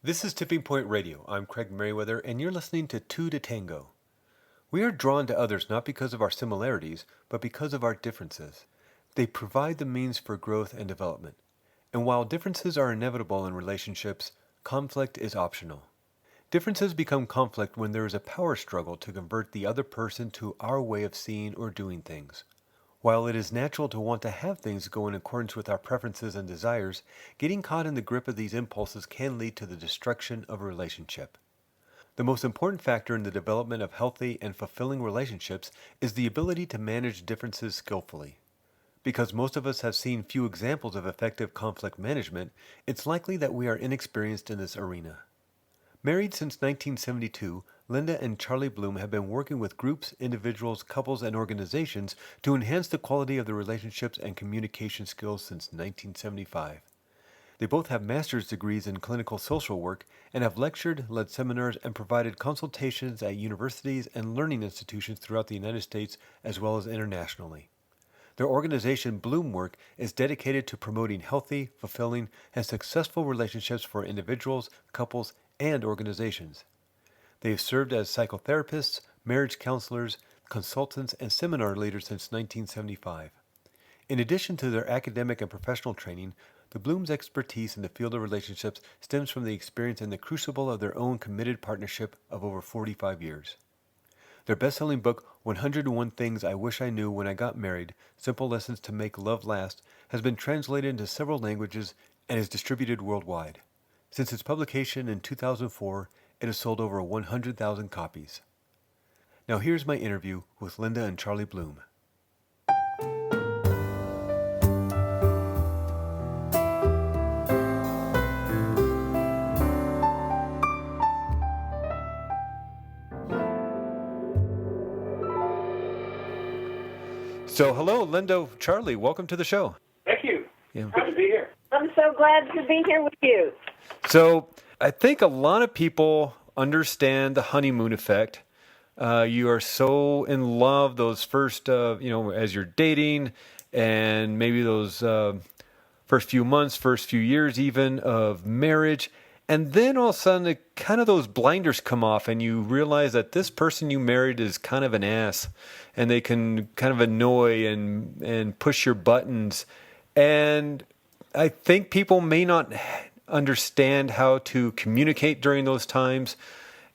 This is Tipping Point Radio. I'm Craig Merriweather, and you're listening to Two to Tango. We are drawn to others not because of our similarities, but because of our differences. They provide the means for growth and development. And while differences are inevitable in relationships, conflict is optional. Differences become conflict when there is a power struggle to convert the other person to our way of seeing or doing things. While it is natural to want to have things go in accordance with our preferences and desires, getting caught in the grip of these impulses can lead to the destruction of a relationship. The most important factor in the development of healthy and fulfilling relationships is the ability to manage differences skillfully. Because most of us have seen few examples of effective conflict management, it's likely that we are inexperienced in this arena. Married since 1972, Linda and Charlie Bloom have been working with groups, individuals, couples, and organizations to enhance the quality of their relationships and communication skills since 1975. They both have master's degrees in clinical social work and have lectured, led seminars, and provided consultations at universities and learning institutions throughout the United States as well as internationally. Their organization, Bloomwork, is dedicated to promoting healthy, fulfilling, and successful relationships for individuals, couples, and organizations. They have served as psychotherapists, marriage counselors, consultants, and seminar leaders since 1975. In addition to their academic and professional training, the Bloom's expertise in the field of relationships stems from the experience in the crucible of their own committed partnership of over 45 years. Their best-selling book, 101 Things I Wish I Knew When I Got Married, Simple Lessons to Make Love Last, has been translated into several languages and is distributed worldwide. Since its publication in 2004, it has sold over 100,000 copies. Now here's my interview with Linda and Charlie Bloom. So hello, Linda, Charlie, welcome to the show. Thank you. Yeah. Good to be here. I'm so glad to be here with you. So I think a lot of people understand the honeymoon effect. You are so in love those first, as you're dating, and maybe those first few months, first few years even of marriage. And then all of a sudden, kind of those blinders come off, and you realize that this person you married is kind of an ass, and they can kind of annoy and push your buttons. And I think people may not understand how to communicate during those times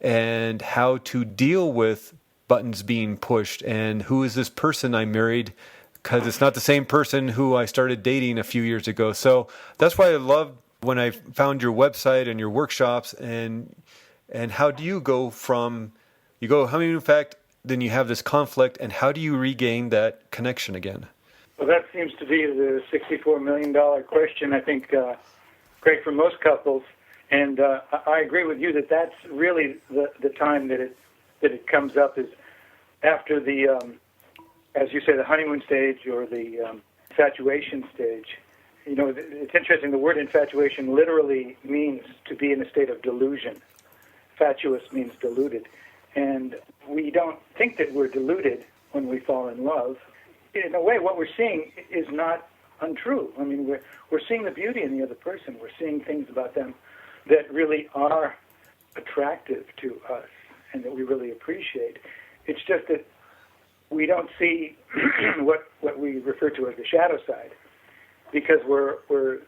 and how to deal with buttons being pushed and who is this person I married, because it's not the same person who I started dating a few years ago. So that's why I love when I found your website and your workshops, and how do you go from, you go honeymoon effect, then you have this conflict, and how do you regain that connection again? Well, that seems to be the $64 million question, I think, Craig, for most couples. And I agree with you that that's really the time that it comes up is after the, as you say, the honeymoon stage or the infatuation stage. You know, it's interesting, the word infatuation literally means to be in a state of delusion. Fatuous means deluded. And we don't think that we're deluded when we fall in love. In a way, what we're seeing is not untrue. I mean, we're seeing the beauty in the other person. We're seeing things about them that really are attractive to us and that we really appreciate. It's just that we don't see what we refer to as the shadow side, because we're for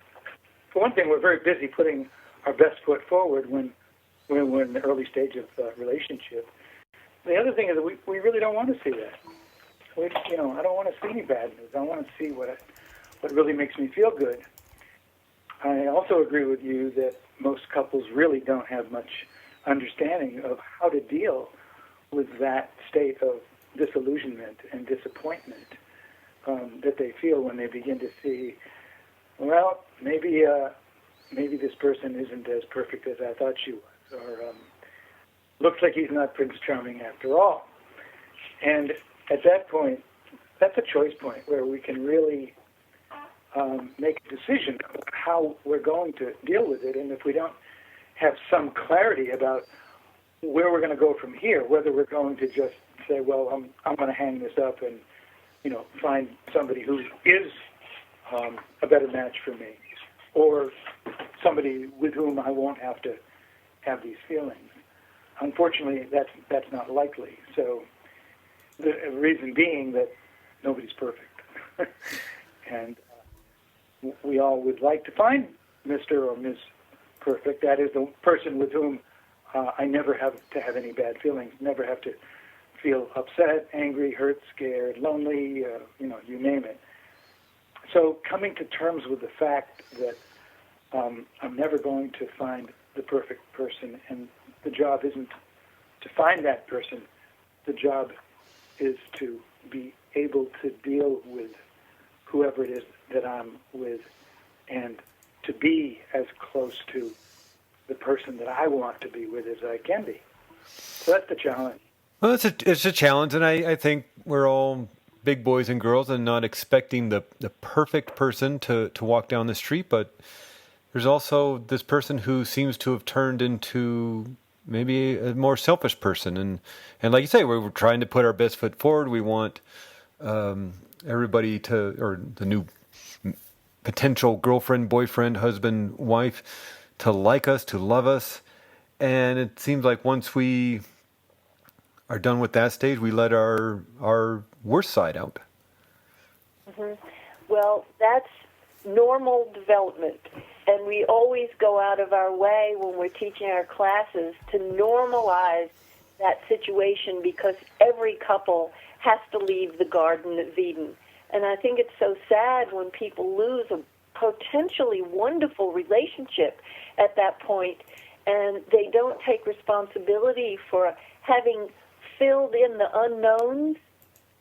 one thing, we're very busy putting our best foot forward when we're in the early stage of relationship. The other thing is that we really don't want to see that. I don't want to see any bad news. I want to see what really makes me feel good. I also agree with you that most couples really don't have much understanding of how to deal with that state of disillusionment and disappointment that they feel when they begin to see, well, maybe this person isn't as perfect as I thought she was, or looks like he's not Prince Charming after all. And at that point, that's a choice point where we can really make a decision about how we're going to deal with it. And if we don't have some clarity about where we're going to go from here, whether we're going to just say, well, I'm going to hang this up and, find somebody who is a better match for me, or somebody with whom I won't have to have these feelings. Unfortunately, that's not likely. So the reason being that nobody's perfect. And we all would like to find Mr. or Ms. Perfect. That is the person with whom I never have to have any bad feelings, never have to feel upset, angry, hurt, scared, lonely, you name it. So coming to terms with the fact that I'm never going to find the perfect person, and the job isn't to find that person. The job is to be able to deal with whoever it is that I'm with and to be as close to the person that I want to be with as I can be. So that's the challenge. Well, it's a challenge, and I think we're all big boys and girls and not expecting the perfect person to walk down the street, but there's also this person who seems to have turned into maybe a more selfish person. And like you say, we're trying to put our best foot forward. We want everybody or the new potential girlfriend, boyfriend, husband, wife to like us, to love us. And it seems like once we are done with that stage, we let our worst side out. Mm-hmm. Well, that's normal development. And we always go out of our way when we're teaching our classes to normalize that situation because every couple has to leave the Garden of Eden. And I think it's so sad when people lose a potentially wonderful relationship at that point and they don't take responsibility for having filled in the unknowns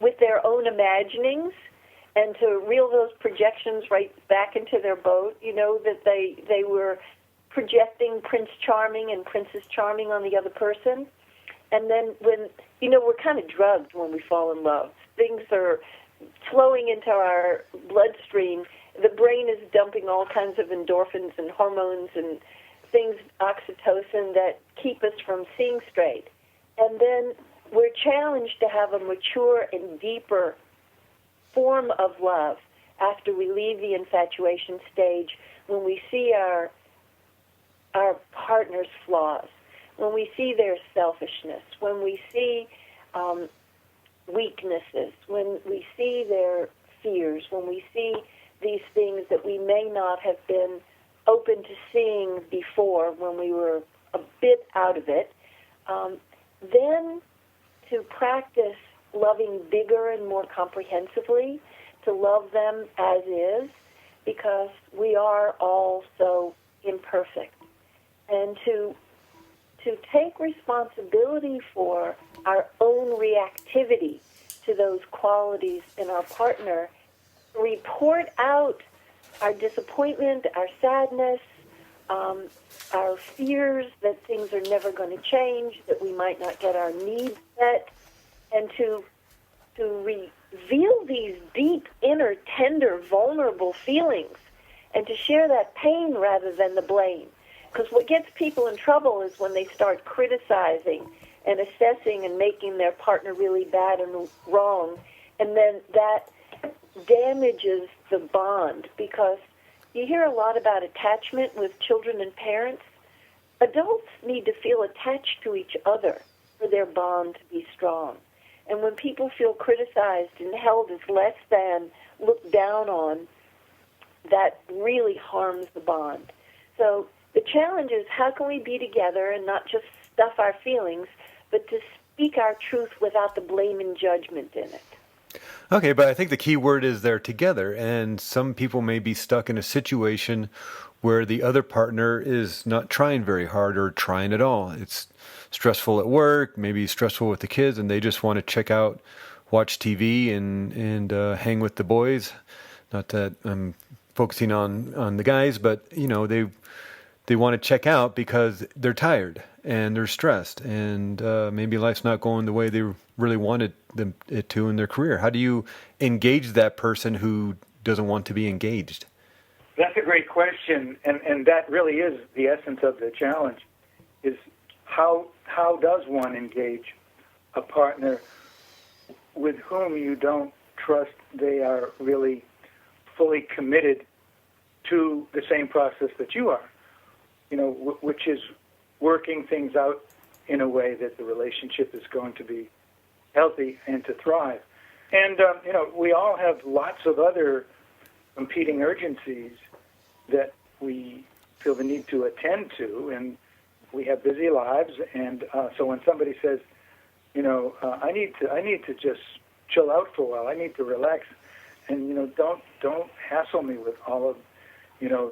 with their own imaginings and to reel those projections right back into their boat, that they were projecting Prince Charming and Princess Charming on the other person. And then when, we're kind of drugged when we fall in love. Things are flowing into our bloodstream. The brain is dumping all kinds of endorphins and hormones and things, oxytocin, that keep us from seeing straight. And then we're challenged to have a mature and deeper form of love after we leave the infatuation stage, when we see our partner's flaws, when we see their selfishness, when we see weaknesses, when we see their fears, when we see these things that we may not have been open to seeing before when we were a bit out of it, then to practice loving bigger and more comprehensively, to love them as is, because we are all so imperfect. And to take responsibility for our own reactivity to those qualities in our partner, report out our disappointment, our sadness, our fears that things are never going to change, that we might not get our needs met, and to reveal these deep, inner, tender, vulnerable feelings, and to share that pain rather than the blame. Because what gets people in trouble is when they start criticizing and assessing and making their partner really bad and wrong, and then that damages the bond, because you hear a lot about attachment with children and parents. Adults need to feel attached to each other for their bond to be strong. And when people feel criticized and held as less than, looked down on, that really harms the bond. So the challenge is, how can we be together and not just stuff our feelings, but to speak our truth without the blame and judgment in it? Okay, but I think the key word is they're together, and some people may be stuck in a situation where the other partner is not trying very hard or trying at all. It's stressful at work, maybe stressful with the kids, and they just want to check out, watch TV, and hang with the boys. Not that I'm focusing on the guys, but they want to check out because they're tired and they're stressed, and maybe life's not going the way they really wanted it to in their career. How do you engage that person who doesn't want to be engaged? That's a great question, and that really is the essence of the challenge, is how does one engage a partner with whom you don't trust they are really fully committed to the same process that you are, which is working things out in a way that the relationship is going to be healthy and to thrive. And, we all have lots of other competing urgencies that we feel the need to attend to, and we have busy lives. And so when somebody says, I need to just chill out for a while, I need to relax, and, don't hassle me with all of,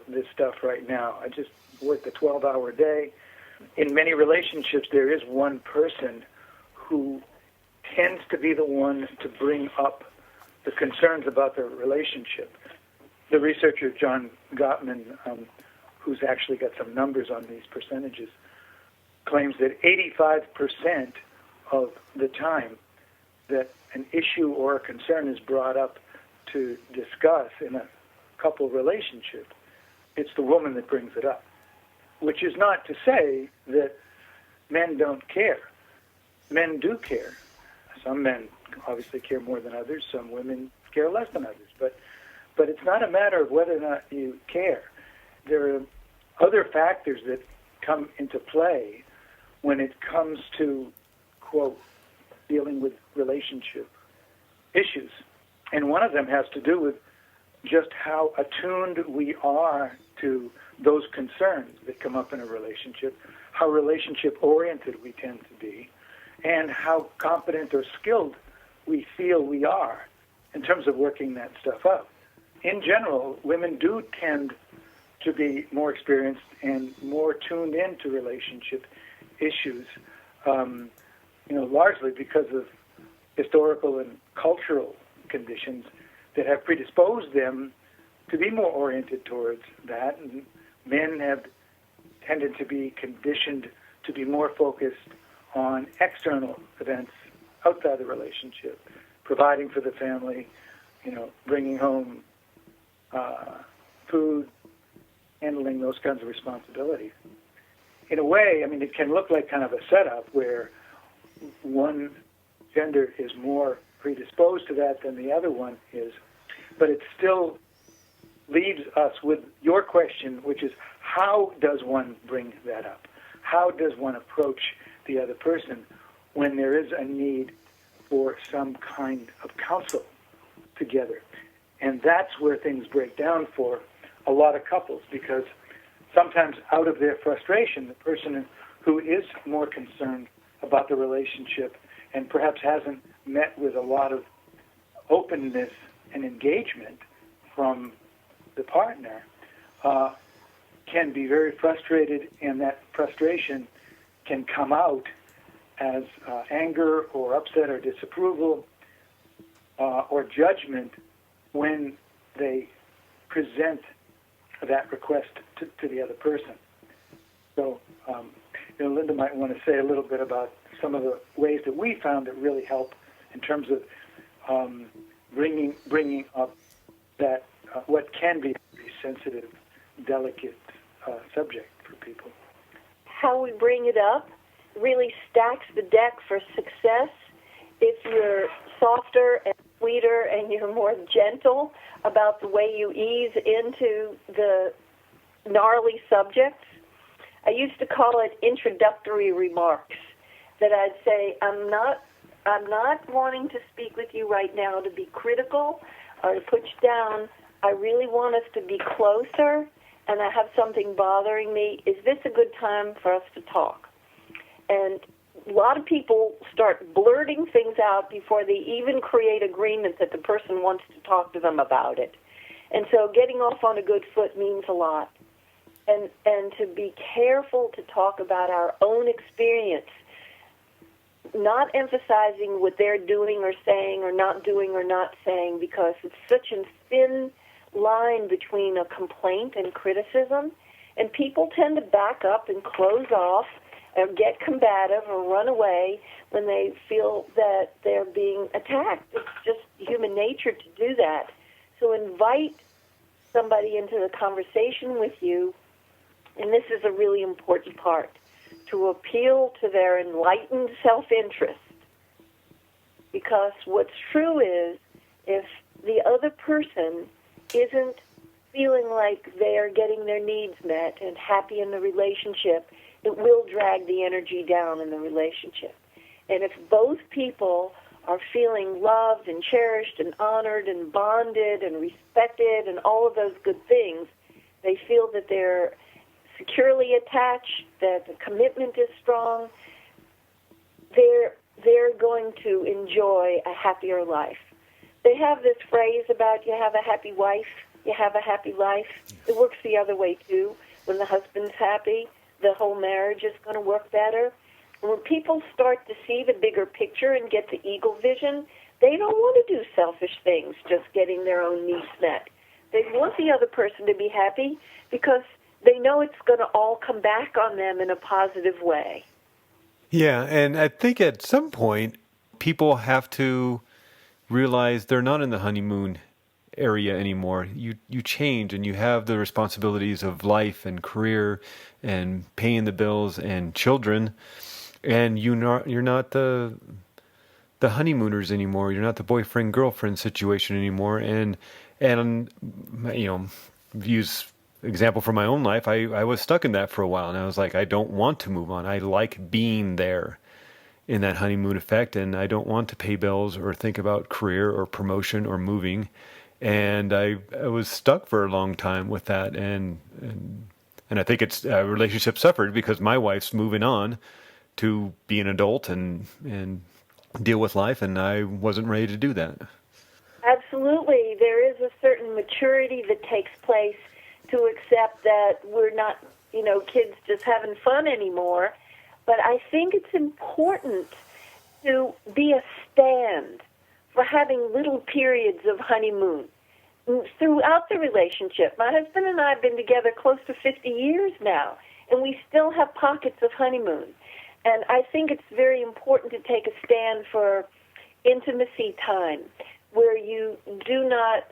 this stuff right now. I just worked a 12-hour day. In many relationships, there is one person who tends to be the one to bring up the concerns about the relationship. The researcher, John Gottman, who's actually got some numbers on these percentages, claims that 85% of the time that an issue or a concern is brought up to discuss in a couple relationship, it's the woman that brings it up. Which is not to say that men don't care. Men do care. Some men obviously care more than others. Some women care less than others. But it's not a matter of whether or not you care. There are other factors that come into play when it comes to, quote, dealing with relationship issues. And one of them has to do with just how attuned we are to those concerns that come up in a relationship, how relationship-oriented we tend to be, and how competent or skilled we feel we are in terms of working that stuff out. In general, women do tend to be more experienced and more tuned into relationship issues, largely because of historical and cultural conditions that have predisposed them to be more oriented towards that. And men have tended to be conditioned to be more focused on external events outside the relationship, providing for the family, bringing home food, handling those kinds of responsibilities. In a way, it can look like kind of a setup where one gender is more predisposed to that than the other one is, but it still leaves us with your question, which is, how does one bring that up? How does one approach the other person when there is a need for some kind of counsel together? And that's where things break down for a lot of couples, because sometimes out of their frustration, the person who is more concerned about the relationship and perhaps hasn't met with a lot of openness and engagement from the partner can be very frustrated, and that frustration can come out as anger or upset or disapproval or judgment when they present that request to the other person. So, Linda might want to say a little bit about some of the ways that we found that really help in terms of bringing up that what can be a very sensitive, delicate subject for people. How we bring it up really stacks the deck for success. If you're softer and sweeter and you're more gentle about the way you ease into the gnarly subjects, I used to call it introductory remarks, that I'd say, I'm not wanting to speak with you right now to be critical or to put you down. I really want us to be closer, and I have something bothering me. Is this a good time for us to talk? And a lot of people start blurting things out before they even create agreement that the person wants to talk to them about it. And so getting off on a good foot means a lot. And to be careful to talk about our own experience, not emphasizing what they're doing or saying or not doing or not saying, because it's such a thin line between a complaint and criticism, and people tend to back up and close off or get combative or run away when they feel that they're being attacked. It's just human nature to do that. So invite somebody into the conversation with you, and this is a really important part, to appeal to their enlightened self-interest. Because what's true is, if the other person isn't feeling like they are getting their needs met and happy in the relationship, it will drag the energy down in the relationship. And if both people are feeling loved and cherished and honored and bonded and respected and all of those good things, they feel that they're securely attached, that the commitment is strong, they're going to enjoy a happier life. They have this phrase about you have a happy wife, you have a happy life. It works the other way, too. When the husband's happy, the whole marriage is going to work better. And when people start to see the bigger picture and get the eagle vision, they don't want to do selfish things, just getting their own needs met. They want the other person to be happy because they know it's going to all come back on them in a positive way. Yeah, and I think at some point, people have to realize they're not in the honeymoon area anymore. You change and you have the responsibilities of life and career and paying the bills and children, and you're not the honeymooners anymore. You're not the boyfriend girlfriend situation anymore. And you know, use example from my own life. I was stuck in that for a while, and I was like, I don't want to move on. I like being there in that honeymoon effect, and I don't want to pay bills or think about career or promotion or moving. And I was stuck for a long time with that, and I think it's relationship suffered because my wife's moving on to be an adult and deal with life, and I wasn't ready to do that. Absolutely. There is a certain maturity that takes place to accept that we're not, kids just having fun anymore. But I think it's important to be a stand for having little periods of honeymoon throughout the relationship. My husband and I have been together close to 50 years now, and we still have pockets of honeymoon. And I think it's very important to take a stand for intimacy time, where you do not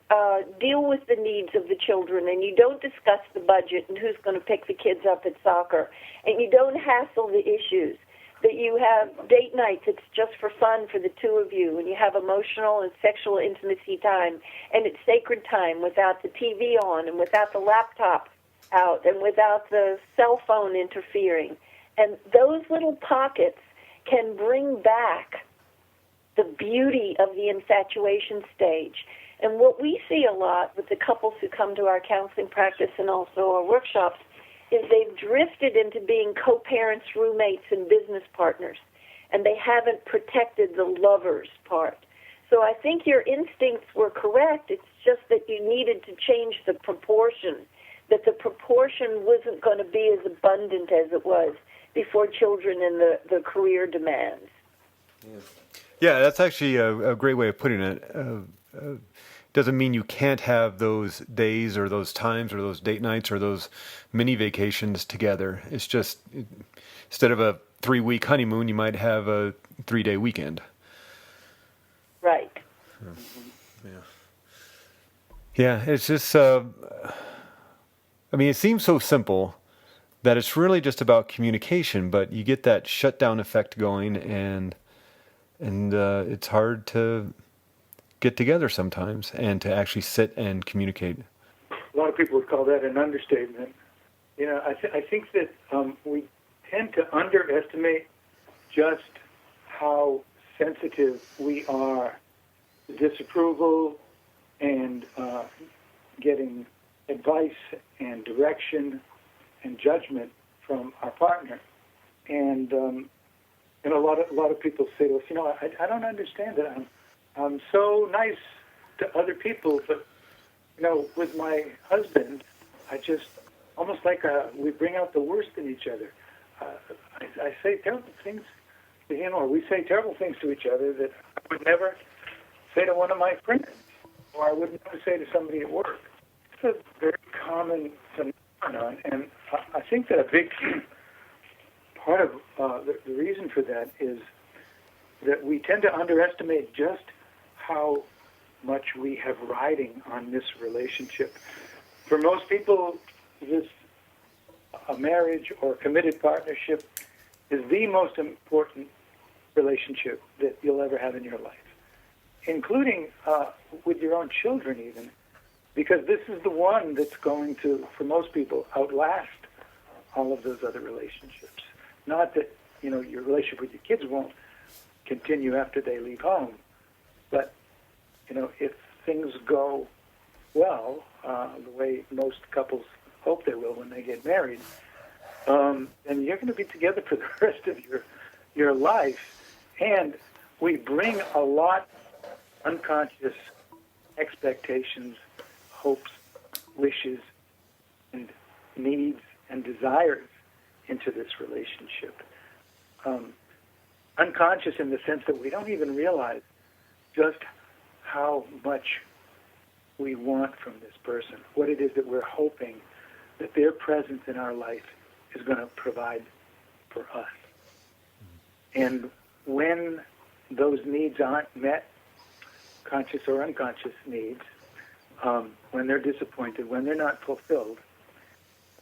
deal with the needs of the children, and you don't discuss the budget and who's going to pick the kids up at soccer, and you don't hassle the issues, that you have date nights that's just for fun for the two of you, and you have emotional and sexual intimacy time, and it's sacred time without the TV on and without the laptop out and without the cell phone interfering. And those little pockets can bring back the beauty of the infatuation stage. And what we see a lot with the couples who come to our counseling practice and also our workshops is they've drifted into being co-parents, roommates, and business partners, and they haven't protected the lovers part. So I think your instincts were correct. It's just that you needed to change the proportion, that the proportion wasn't going to be as abundant as it was before children and the career demands. Yeah, that's actually a great way of putting it. Doesn't mean you can't have those days or those times or those date nights or those mini vacations together. It's just instead of a 3-week honeymoon, you might have a 3-day weekend. Right. Yeah, it's just, it seems so simple that it's really just about communication, but you get that shutdown effect going, and it's hard to get together sometimes and to actually sit and communicate. A lot of people would call that an understatement. I think that we tend to underestimate just how sensitive we are to disapproval and getting advice and direction and judgment from our partner. And a lot of people say to us, I don't understand it. I'm so nice to other people, but with my husband, I just almost like we bring out the worst in each other. I say terrible things to him, or we say terrible things to each other that I would never say to one of my friends, or I would never say to somebody at work. It's a very common phenomenon, and I think that a big part of the reason for that is that we tend to underestimate just how much we have riding on this relationship. For most people, a marriage or committed partnership is the most important relationship that you'll ever have in your life, including with your own children even. because this is the one that's going to, for most people, outlast all of those other relationships. Not that, your relationship with your kids won't continue after they leave home, but, if things go well, the way most couples hope they will when they get married, then you're going to be together for the rest of your life. And we bring a lot of unconscious expectations, hopes, wishes, and needs and desires into this relationship. Unconscious in the sense that we don't even realize just how much we want from this person, what it is that we're hoping that their presence in our life is going to provide for us. And when those needs aren't met, conscious or unconscious needs, when they're disappointed, when they're not fulfilled,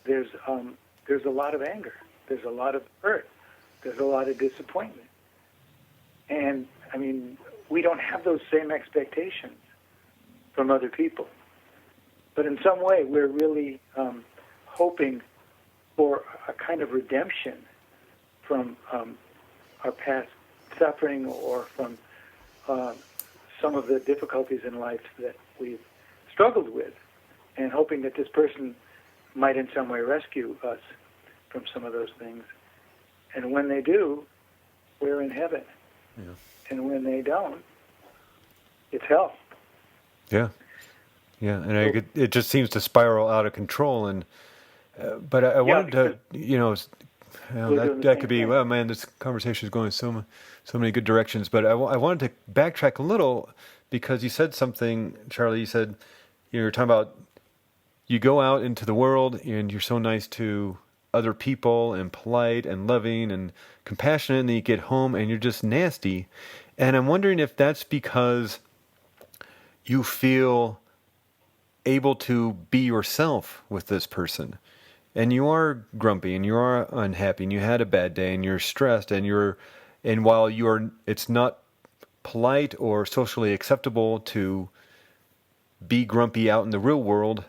there's a lot of anger, there's a lot of hurt, there's a lot of disappointment. And, we don't have those same expectations from other people. But in some way, we're really hoping for a kind of redemption from our past suffering or from some of the difficulties in life that we've struggled with, and hoping that this person might in some way rescue us from some of those things. And when they do, we're in heaven. Yeah. And when they don't, it's hell. Yeah. Yeah, and it just seems to spiral out of control. And but I wanted to, that could be. Well, man, this conversation is going so many good directions. But I wanted to backtrack a little because you said something, Charlie. You said you're talking about you go out into the world and you're so nice to other people and polite and loving and compassionate, and then you get home and you're just nasty. And I'm wondering if that's because you feel able to be yourself with this person, and you are grumpy and you are unhappy and you had a bad day and you're stressed and while it's not polite or socially acceptable to be grumpy out in the real world,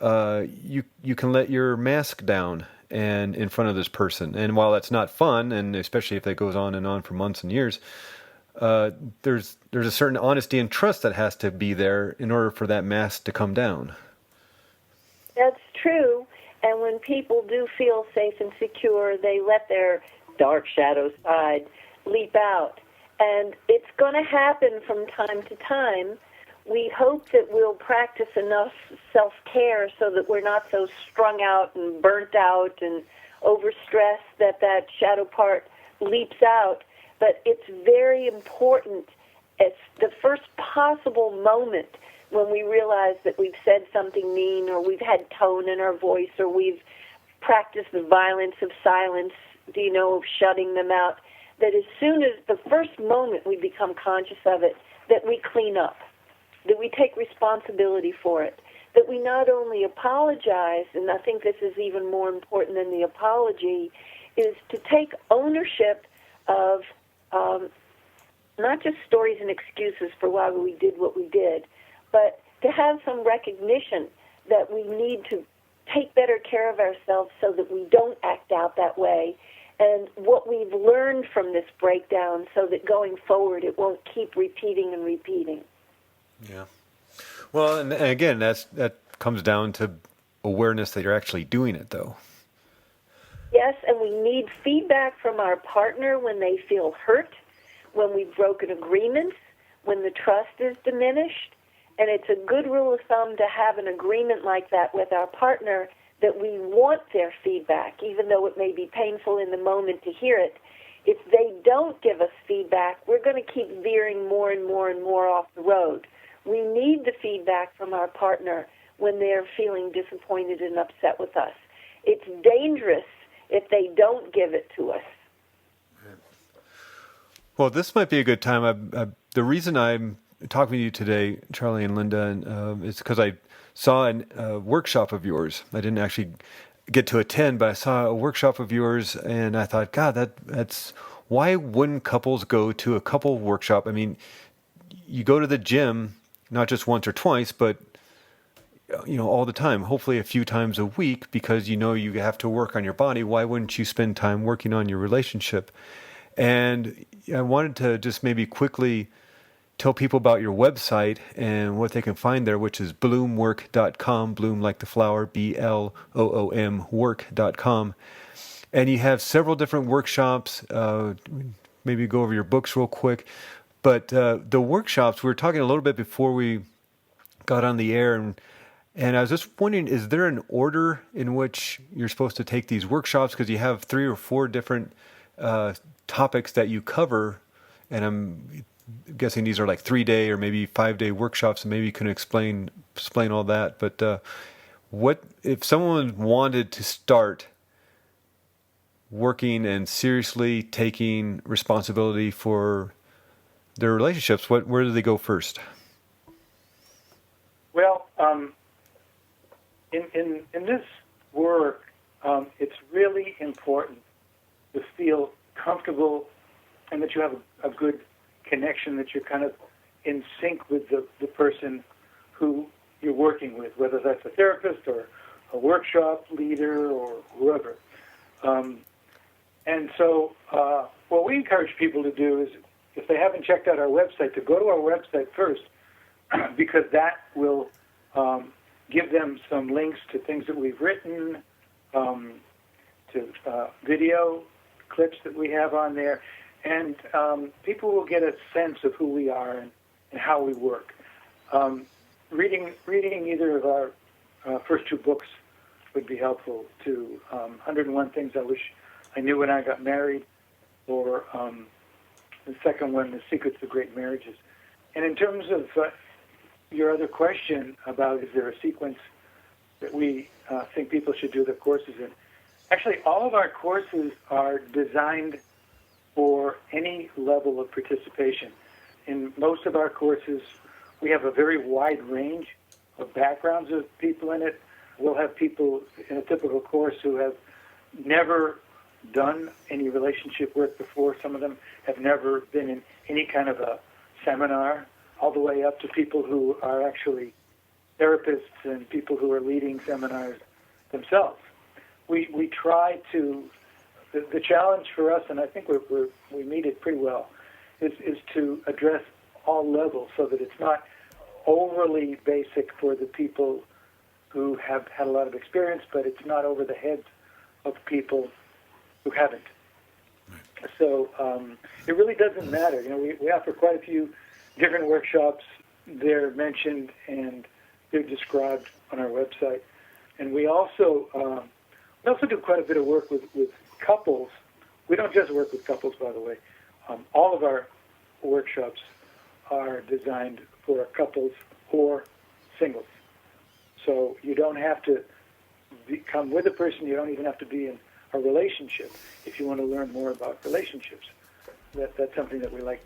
you can let your mask down and in front of this person. And while that's not fun, and especially if that goes on and on for months and years, there's a certain honesty and trust that has to be there in order for that mask to come down. That's true. And when people do feel safe and secure, they let their dark shadow side leap out. And it's going to happen from time to time. We hope that we'll practice enough self-care so that we're not so strung out and burnt out and overstressed that shadow part leaps out. But it's very important. It's the first possible moment when we realize that we've said something mean, or we've had tone in our voice, or we've practiced the violence of silence, of shutting them out, that as soon as the first moment we become conscious of it, that we clean up, that we take responsibility for it, that we not only apologize, and I think this is even more important than the apology, is to take ownership of not just stories and excuses for why we did what we did, but to have some recognition that we need to take better care of ourselves so that we don't act out that way, and what we've learned from this breakdown so that going forward it won't keep repeating and repeating. Yeah. Well, and again, that comes down to awareness that you're actually doing it, though. Yes, and we need feedback from our partner when they feel hurt, when we've broken agreements, when the trust is diminished. And it's a good rule of thumb to have an agreement like that with our partner, that we want their feedback, even though it may be painful in the moment to hear it. If they don't give us feedback, we're going to keep veering more and more and more off the road. We need the feedback from our partner when they're feeling disappointed and upset with us. It's dangerous if they don't give it to us. Well, this might be a good time. The reason I'm talking to you today, Charlie and Linda, is because I saw a workshop of yours. I didn't actually get to attend, but I saw a workshop of yours, and I thought, God, that's why wouldn't couples go to a couple workshop? I mean, you go to the gym not just once or twice, but all the time, hopefully a few times a week, because you have to work on your body. Why wouldn't you spend time working on your relationship? And I wanted to just maybe quickly tell people about your website and what they can find there, which is bloomwork.com, bloom like the flower, BLOOM work.com. And you have several different workshops. Maybe go over your books real quick. But the workshops, we were talking a little bit before we got on the air, and I was just wondering, is there an order in which you're supposed to take these workshops? Because you have 3 or 4 different topics that you cover, and I'm guessing these are like 3-day or maybe 5-day workshops, and maybe you can explain all that. But what if someone wanted to start working and seriously taking responsibility for their relationships? Where do they go first? Well, in this work, it's really important to feel comfortable and that you have a good connection, that you're kind of in sync with the person who you're working with, whether that's a therapist or a workshop leader or whoever. And so what we encourage people to do is, if they haven't checked out our website, to go to our website first, because that will give them some links to things that we've written, to video clips that we have on there, and people will get a sense of who we are and how we work. Reading either of our first 2 books would be helpful too. 101 Things I Wish I Knew When I Got Married, or the second one, The Secrets of Great Marriages. And in terms of your other question about is there a sequence that we think people should do their courses in, actually all of our courses are designed for any level of participation. In most of our courses, we have a very wide range of backgrounds of people in it. We'll have people in a typical course who have never done any relationship work before. Some of them have never been in any kind of a seminar, all the way up to people who are actually therapists and people who are leading seminars themselves. We try to, the challenge for us, and I think we meet it pretty well, is to address all levels so that it's not overly basic for the people who have had a lot of experience, but it's not over the heads of people who haven't. So it really doesn't matter. We offer quite a few different workshops. They're mentioned and they're described on our website. And we also do quite a bit of work with couples. We don't just work with couples, by the way. All of our workshops are designed for couples or singles. So you don't have to come with a person. You don't even have to be in a relationship if you want to learn more about relationships. That's something that we like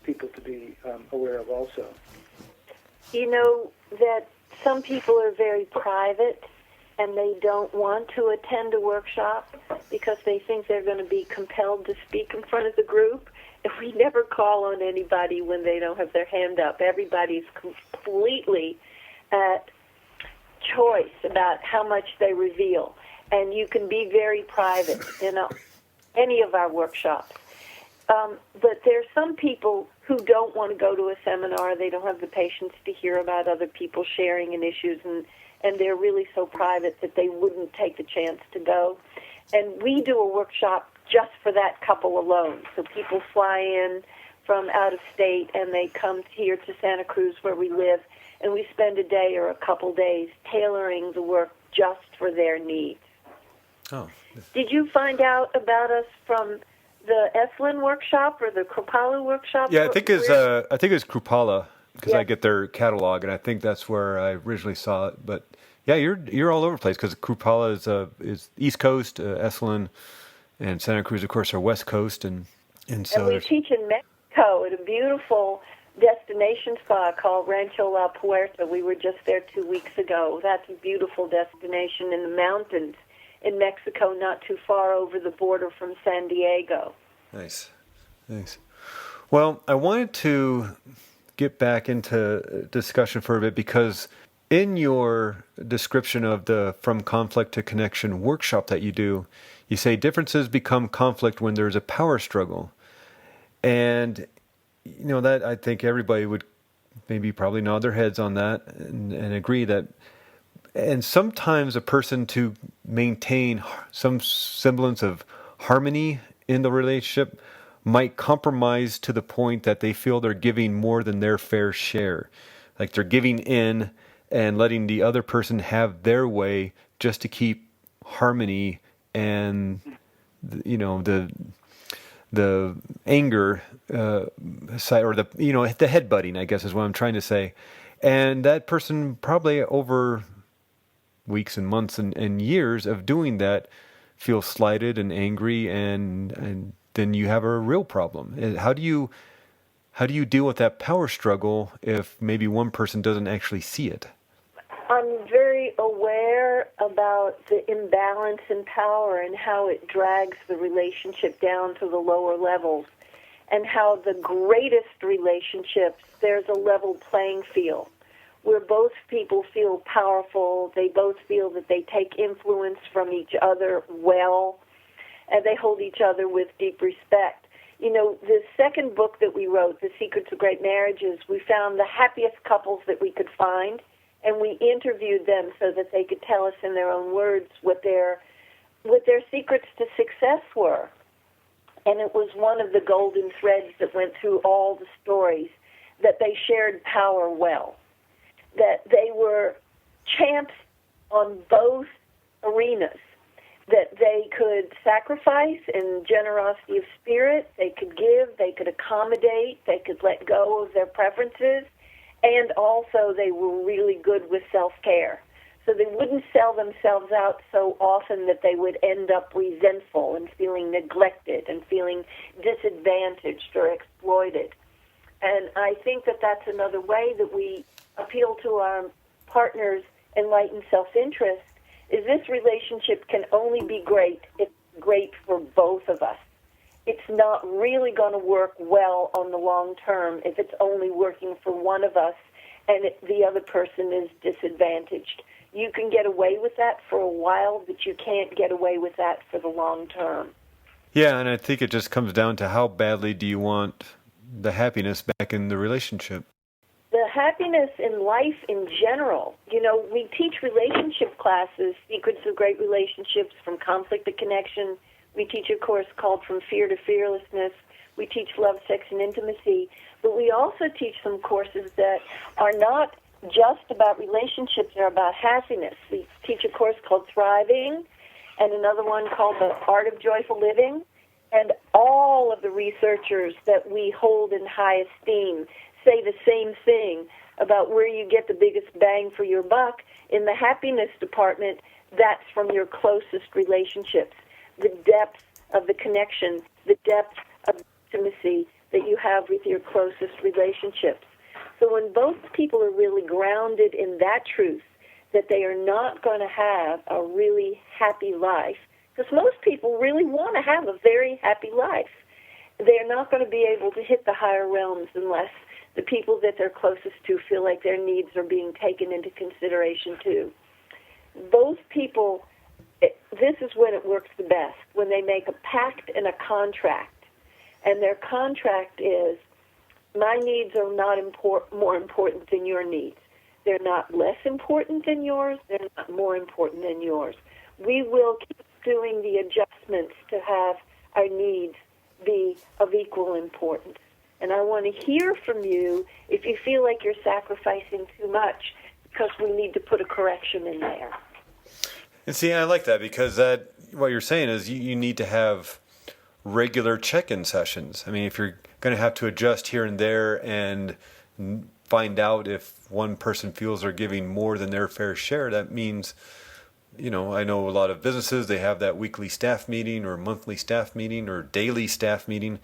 people to be aware of also. You know that some people are very private and they don't want to attend a workshop because they think they're going to be compelled to speak in front of the group. And we never call on anybody when they don't have their hand up. Everybody's completely at choice about how much they reveal. And you can be very private in any of our workshops. But there's some people who don't want to go to a seminar. They don't have the patience to hear about other people sharing in issues, and they're really so private that they wouldn't take the chance to go. And we do a workshop just for that couple alone. So people fly in from out of state, and they come here to Santa Cruz where we live, and we spend a day or a couple days tailoring the work just for their needs. Oh. Did you find out about us from the Esalen workshop or the Krupala workshop? Yeah, I think it's Krupala, because I get their catalog, and I think that's where I originally saw it. But yeah, you're all over the place, because Krupala is East Coast, Esalen and Santa Cruz, of course, are West Coast, and so. And we teach in Mexico at a beautiful destination spa called Rancho La Puerta. We were just there 2 weeks ago. That's a beautiful destination in the mountains in Mexico, not too far over the border from San Diego. Nice. Well, I wanted to get back into discussion for a bit, because In your description of the From Conflict to Connection workshop that you do, you say differences become conflict when there's a power struggle. And, that I think everybody would maybe probably nod their heads on that and agree that. And sometimes a person to maintain some semblance of harmony in the relationship might compromise to the point that they feel they're giving more than their fair share. Like they're giving in and letting the other person have their way just to keep harmony and the anger side, or the headbutting, I guess is what I'm trying to say. And that person probably over weeks and months and years of doing that feels slighted and angry, and then you have a real problem. How do you deal with that power struggle if maybe one person doesn't actually see it? I'm very aware about the imbalance in power and how it drags the relationship down to the lower levels, and how the greatest relationships, there's a level playing field where both people feel powerful, they both feel that they take influence from each other well, and they hold each other with deep respect. The second book that we wrote, The Secrets of Great Marriages, we found the happiest couples that we could find, and we interviewed them so that they could tell us in their own words what their secrets to success were. And it was one of the golden threads that went through all the stories, that they shared power well, that they were champs on both arenas, that they could sacrifice in generosity of spirit, they could give, they could accommodate, they could let go of their preferences, and also they were really good with self-care. So they wouldn't sell themselves out so often that they would end up resentful and feeling neglected and feeling disadvantaged or exploited. And I think that that's another way that we appeal to our partner's enlightened self-interest, is this relationship can only be great if it's great for both of us. It's not really going to work well on the long term if it's only working for one of us and the other person is disadvantaged. You can get away with that for a while, but you can't get away with that for the long term. Yeah, and I think it just comes down to how badly do you want the happiness back in the relationship. The happiness in life in general. We teach relationship classes, Secrets of Great Relationships, From Conflict to Connection. We teach a course called From Fear to Fearlessness. We teach love, sex, and intimacy. But we also teach some courses that are not just about relationships, they're about happiness. We teach a course called Thriving and another one called The Art of Joyful Living. And all of the researchers that we hold in high esteem say the same thing about where you get the biggest bang for your buck. In the happiness department, that's from your closest relationships. The depth of the connection, the depth of intimacy that you have with your closest relationships. So when both people are really grounded in that truth, that they are not going to have a really happy life, because most people really want to have a very happy life, they're not going to be able to hit the higher realms unless the people that they're closest to feel like their needs are being taken into consideration too. Both people, this is when it works the best, when they make a pact and a contract. And their contract is, my needs are not more important than your needs. They're not less important than yours. They're not more important than yours. We will keep doing the adjustments to have our needs be of equal importance. And I want to hear from you if you feel like you're sacrificing too much, because we need to put a correction in there. And see, I like that, because what you're saying is you need to have regular check-in sessions. I mean, if you're going to have to adjust here and there and find out if one person feels they're giving more than their fair share, that means, I know a lot of businesses, they have that weekly staff meeting or monthly staff meeting or daily staff meeting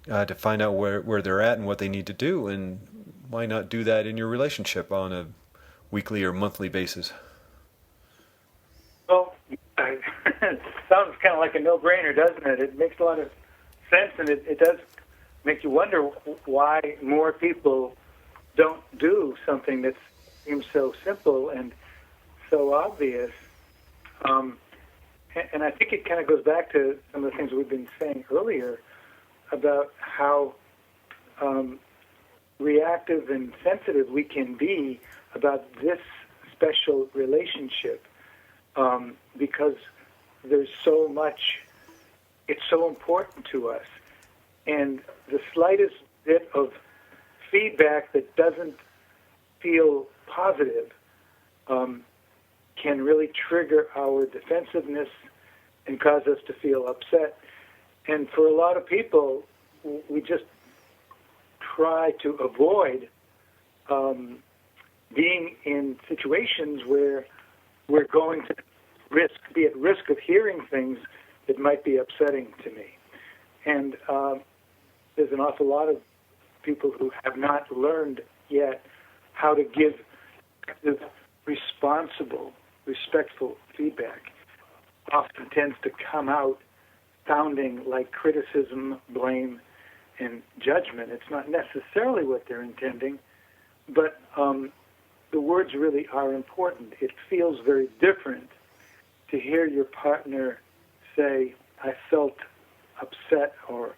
to find out where they're at and what they need to do. And why not do that in your relationship on a weekly or monthly basis? Well, it sounds kind of like a no-brainer, doesn't it? It makes a lot of sense, and it does make you wonder why more people don't do something that's, seems so simple and so obvious. And I think it kind of goes back to some of the things we've been saying earlier about how reactive and sensitive we can be about this special relationship, because there's so much, it's so important to us. And the slightest bit of feedback that doesn't feel positive can really trigger our defensiveness and cause us to feel upset. And for a lot of people, we just try to avoid being in situations where we're going to be at risk of hearing things that might be upsetting to me. And there's an awful lot of people who have not learned yet how to give responsible, respectful feedback. Often tends to come out sounding like criticism, blame, and judgment. It's not necessarily what they're intending, but the words really are important. It feels very different to hear your partner say, I felt upset or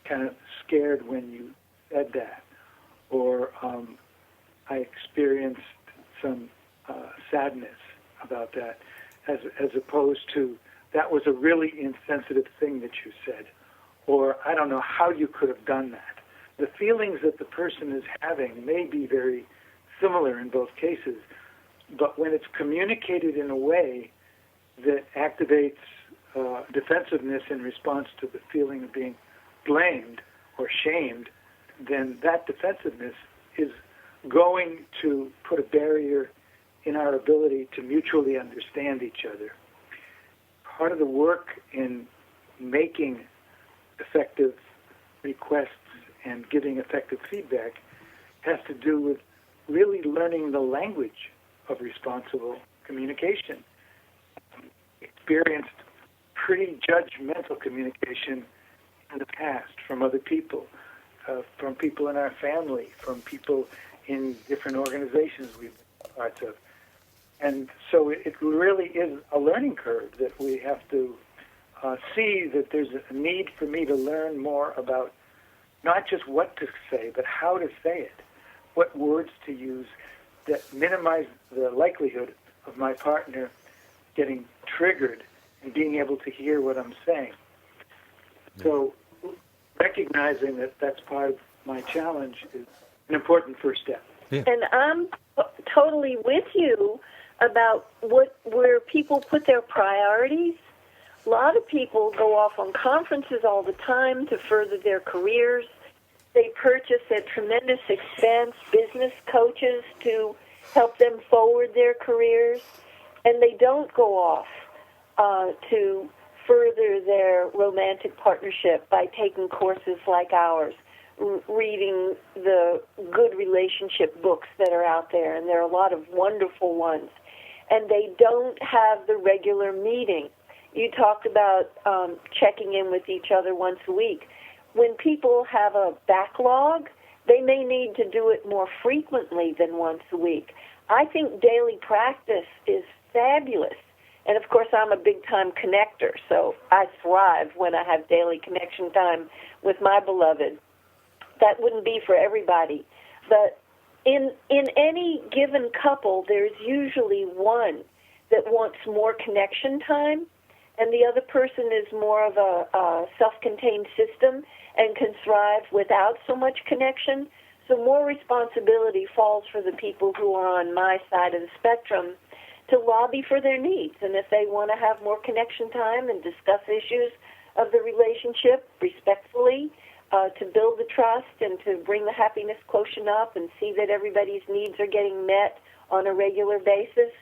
kind of scared when you said that, or I experienced some sadness about that, as opposed to, that was a really insensitive thing that you said, or I don't know how you could have done that. The feelings that the person is having may be very similar in both cases, but when it's communicated in a way that activates defensiveness in response to the feeling of being blamed or shamed, then that defensiveness is going to put a barrier in our ability to mutually understand each other. Part of the work in making effective requests and giving effective feedback has to do with really learning the language of responsible communication. Experienced pretty judgmental communication in the past from other people, from people in our family, from people in different organizations we've been parts of. And so it really is a learning curve that we have to see that there's a need for me to learn more about not just what to say, but how to say it, what words to use that minimize the likelihood of my partner getting triggered and being able to hear what I'm saying. So recognizing that that's part of my challenge is an important first step. Yeah. And I'm totally with you about where people put their priorities. A lot of people go off on conferences all the time to further their careers. They purchase at tremendous expense business coaches to help them forward their careers, and they don't go off to further their romantic partnership by taking courses like ours, reading the good relationship books that are out there, and there are a lot of wonderful ones. And they don't have the regular meeting. You talked about checking in with each other once a week. When people have a backlog, they may need to do it more frequently than once a week. I think daily practice is fabulous. And, of course, I'm a big-time connector, so I thrive when I have daily connection time with my beloved. That wouldn't be for everybody. But in any given couple, there's usually one that wants more connection time, and the other person is more of a self-contained system and can thrive without so much connection. So more responsibility falls for the people who are on my side of the spectrum to lobby for their needs. And if they want to have more connection time and discuss issues of the relationship respectfully, to build the trust and to bring the happiness quotient up and see that everybody's needs are getting met on a regular basis,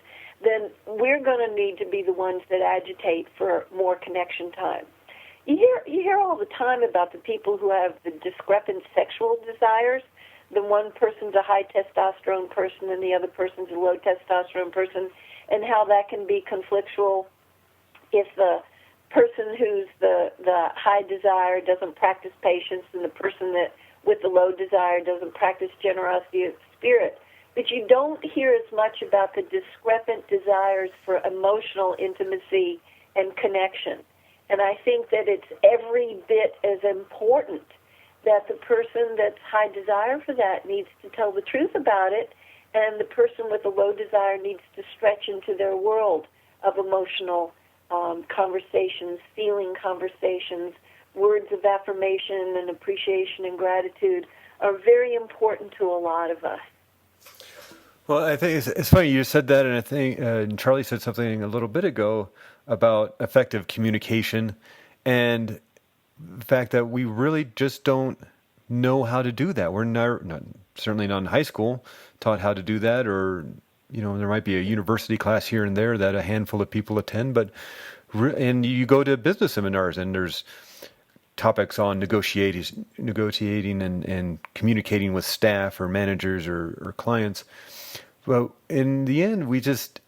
then we're going to need to be the ones that agitate for more connection time. You hear all the time about the people who have the discrepant sexual desires. The one person's a high testosterone person and the other person's a low testosterone person, and how that can be conflictual if the person who's the high desire doesn't practice patience and the person that with the low desire doesn't practice generosity of spirit. but you don't hear as much about the discrepant desires for emotional intimacy and connection. And I think that it's every bit as important that the person that's high desire for that needs to tell the truth about it, and the person with a low desire needs to stretch into their world of emotional conversations, feeling conversations. Words of affirmation and appreciation and gratitude are very important to a lot of us. Well, I think it's funny you said that, and I think Charlie said something a little bit ago about effective communication and the fact that we really just don't know how to do that. We're certainly not in high school taught how to do that, or there might be a university class here and there that a handful of people attend, but and you go to business seminars and there's topics on negotiating and communicating with staff or managers or clients. But in the end, we just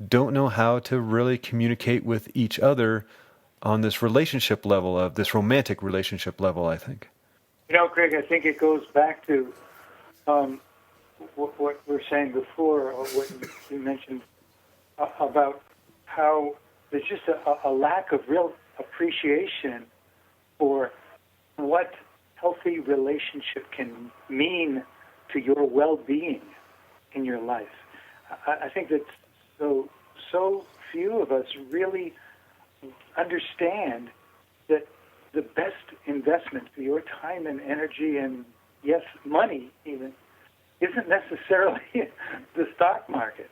don't know how to really communicate with each other on this relationship level, of this romantic relationship level, I think. Craig, I think it goes back to what we were saying before, or what you mentioned about how there's just a lack of real appreciation for what healthy relationship can mean to your well-being in your life. I think that so few of us really understand that the best investment for your time and energy, and yes, money even, isn't necessarily the stock market.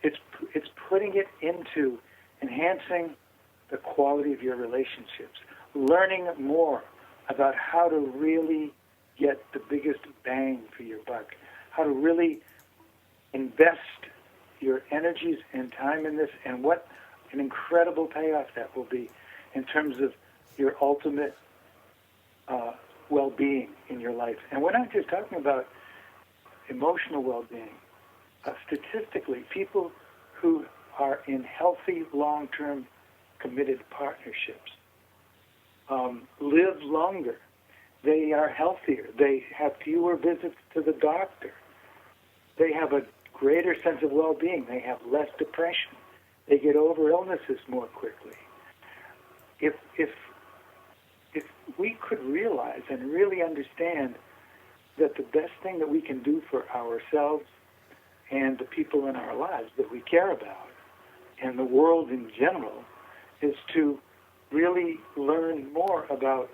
It's putting it into enhancing the quality of your relationships, learning more about how to really get the biggest bang for your buck, how to really invest your energies and time in this, and what an incredible payoff that will be in terms of your ultimate well-being in your life. And we're not just talking about emotional well-being. Statistically, people who are in healthy, long-term, committed partnerships live longer. They are healthier. They have fewer visits to the doctor. They have a greater sense of well-being. They have less depression. They get over illnesses more quickly. If we could realize and really understand that the best thing that we can do for ourselves and the people in our lives that we care about and the world in general is to really learn more about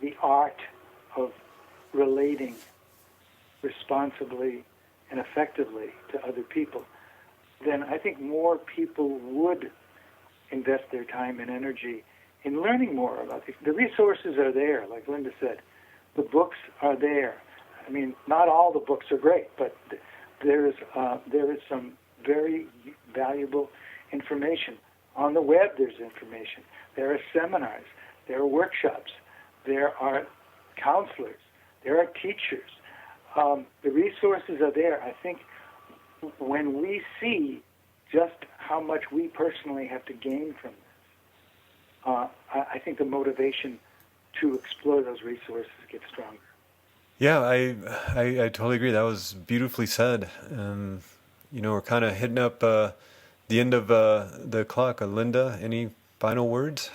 the art of relating responsibly and effectively to other people, then I think more people would invest their time and energy in learning more about it. The resources are there, like Linda said. The books are there. I mean, not all the books are great, but there is some very valuable information. On the web, there's information. There are seminars. There are workshops. There are counselors. There are teachers. The resources are there. I think when we see just how much we personally have to gain from this, I think the motivation to explore those resources gets stronger. Yeah, I totally agree. That was beautifully said. We're kind of hitting up the end of the clock. Linda, any final words?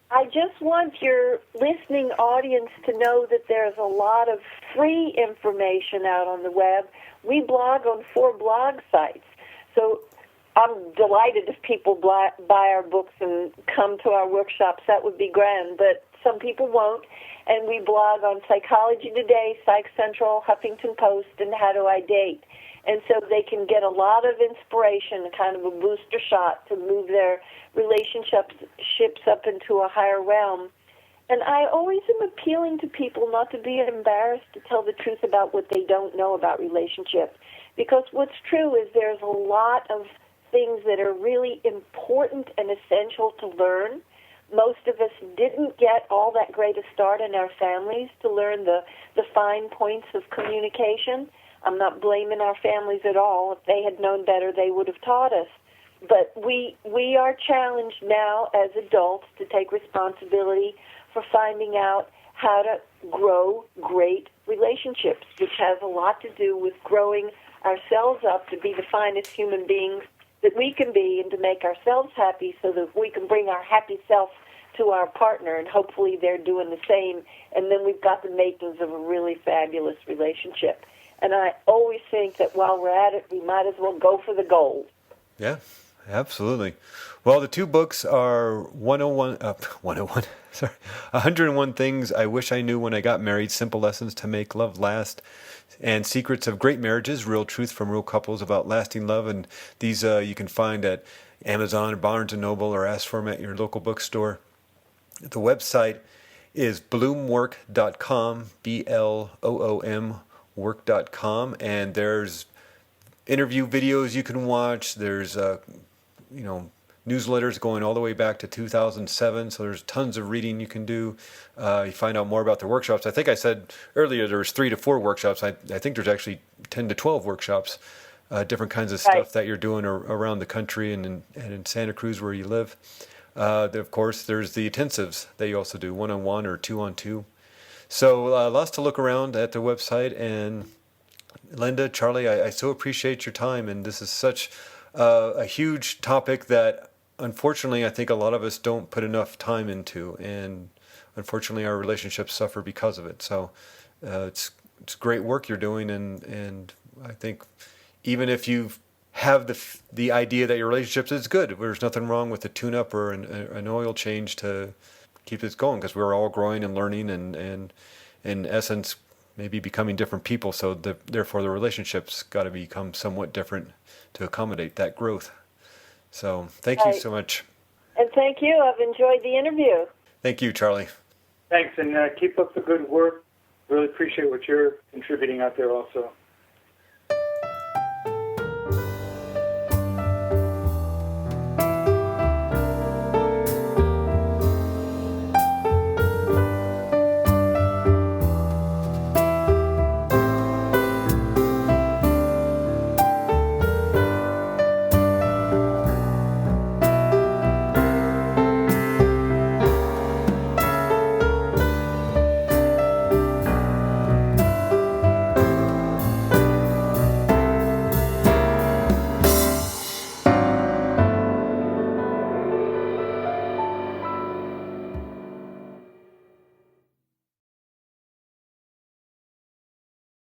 I just want your listening audience to know that there's a lot of free information out on the web. We blog on 4 blog sites. So I'm delighted if people buy our books and come to our workshops. That would be grand, but some people won't. And we blog on Psychology Today, Psych Central, Huffington Post, and How Do I Date. And so they can get a lot of inspiration, kind of a booster shot to move their relationships up into a higher realm. And I always am appealing to people not to be embarrassed to tell the truth about what they don't know about relationships. Because what's true is there's a lot of things that are really important and essential to learn. Most of us didn't get all that great a start in our families to learn the fine points of communication. I'm not blaming our families at all. If they had known better, they would have taught us. But we are challenged now as adults to take responsibility for finding out how to grow great relationships, which has a lot to do with growing ourselves up to be the finest human beings that we can be and to make ourselves happy so that we can bring our happy self to our partner, and hopefully they're doing the same, and then we've got the makings of a really fabulous relationship. And I always think that while we're at it, we might as well go for the gold. Yeah, absolutely. Well, the two books are 101, sorry, 101 Things I Wish I Knew When I Got Married, Simple Lessons to Make Love Last, and Secrets of Great Marriages, Real Truth from Real Couples About Lasting Love. And these you can find at Amazon or Barnes & Noble, or ask for them at your local bookstore. The website is bloomwork.com, BLOOM work.com, and there's interview videos you can watch. There's newsletters going all the way back to 2007, so there's tons of reading you can do. You find out more about the workshops. I think I said earlier there was 3 to 4 workshops. I think there's actually 10 to 12 workshops, different kinds of stuff that you're doing around the country and in Santa Cruz where you live. Of course, there's the intensives that you also do, 1-on-1 or 2-on-2. So lots to look around at the website. And Linda, Charlie, I so appreciate your time. And this is such a huge topic that, unfortunately, I think a lot of us don't put enough time into. And unfortunately, our relationships suffer because of it. So it's great work you're doing. And I think even if you've have the idea that your relationship is good, there's nothing wrong with a tune-up or an oil change to keep this going, because we're all growing and learning and in essence maybe becoming different people, so therefore the relationship's got to become somewhat different to accommodate that growth. So thank you so much. And thank you. I've enjoyed the interview. Thank you, Charlie. Thanks, and keep up the good work. Really appreciate what you're contributing out there also.